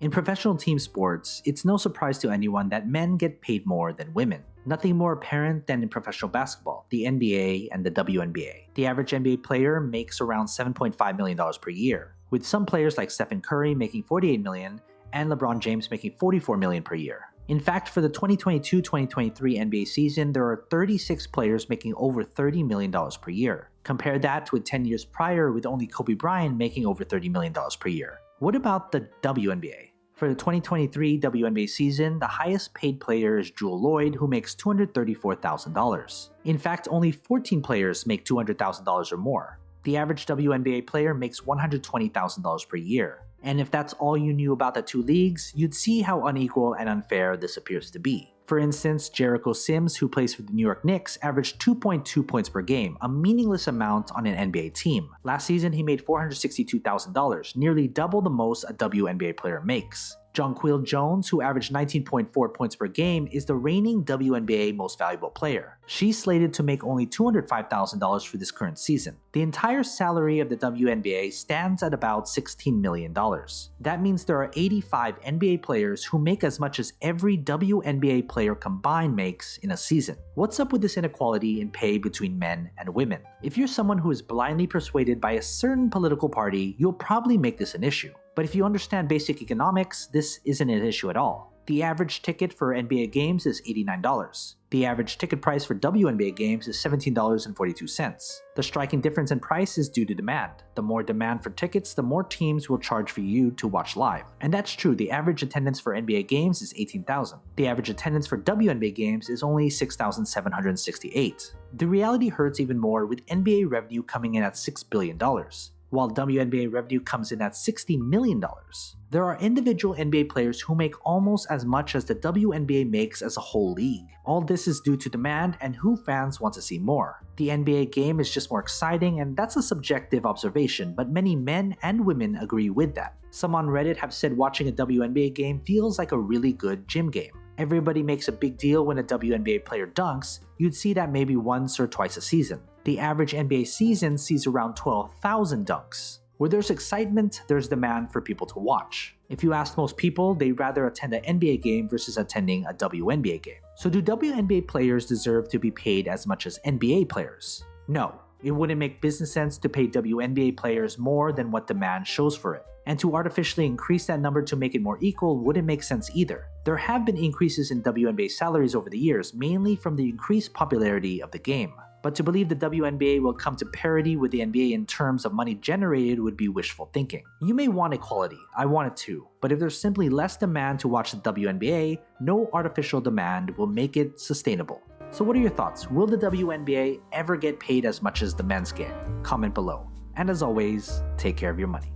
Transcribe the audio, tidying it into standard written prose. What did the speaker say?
In professional team sports, it's no surprise to anyone that men get paid more than women. Nothing more apparent than in professional basketball, the NBA and the WNBA. The average NBA player makes around $7.5 million per year, with some players like Stephen Curry making $48 million and LeBron James making $44 million per year. In fact, for the 2022-2023 NBA season, there are 36 players making over $30 million per year. Compare that with 10 years prior with only Kobe Bryant making over $30 million per year. What about the WNBA? For the 2023 WNBA season, the highest paid player is Jewel Lloyd, who makes $234,000. In fact, only 14 players make $200,000 or more. The average WNBA player makes $120,000 per year. And if that's all you knew about the two leagues, you'd see how unequal and unfair this appears to be. For instance, Jericho Sims, who plays for the New York Knicks, averaged 2.2 points per game, a meaningless amount on an NBA team. Last season, he made $462,000, nearly double the most a WNBA player makes. Jonquil Jones, who averaged 19.4 points per game, is the reigning WNBA most valuable player. She's slated to make only $205,000 for this current season. The entire salary of the WNBA stands at about $16 million. That means there are 85 NBA players who make as much as every WNBA player combined makes in a season. What's up with this inequality in pay between men and women? If you're someone who is blindly persuaded by a certain political party, you'll probably make this an issue. But if you understand basic economics, this isn't an issue at all. The average ticket for NBA games is $89. The average ticket price for WNBA games is $17.42. The striking difference in price is due to demand. The more demand for tickets, the more teams will charge for you to watch live. And that's true, the average attendance for NBA games is 18,000. The average attendance for WNBA games is only 6,768. The reality hurts even more with NBA revenue coming in at $6 billion. While WNBA revenue comes in at $60 million. There are individual NBA players who make almost as much as the WNBA makes as a whole league. All this is due to demand and who fans want to see more. The NBA game is just more exciting, and that's a subjective observation, but many men and women agree with that. Some on Reddit have said watching a WNBA game feels like a really good gym game. Everybody makes a big deal when a WNBA player dunks. You'd see that maybe once or twice a season. The average NBA season sees around 12,000 dunks. Where there's excitement, there's demand for people to watch. If you ask most people, they'd rather attend an NBA game versus attending a WNBA game. So do WNBA players deserve to be paid as much as NBA players? No, it wouldn't make business sense to pay WNBA players more than what demand shows for it. And to artificially increase that number to make it more equal wouldn't make sense either. There have been increases in WNBA salaries over the years, mainly from the increased popularity of the game. But to believe the WNBA will come to parity with the NBA in terms of money generated would be wishful thinking. You may want equality, I want it too, but if there's simply less demand to watch the WNBA, no artificial demand will make it sustainable. So what are your thoughts? Will the WNBA ever get paid as much as the men's game? Comment below. And as always, take care of your money.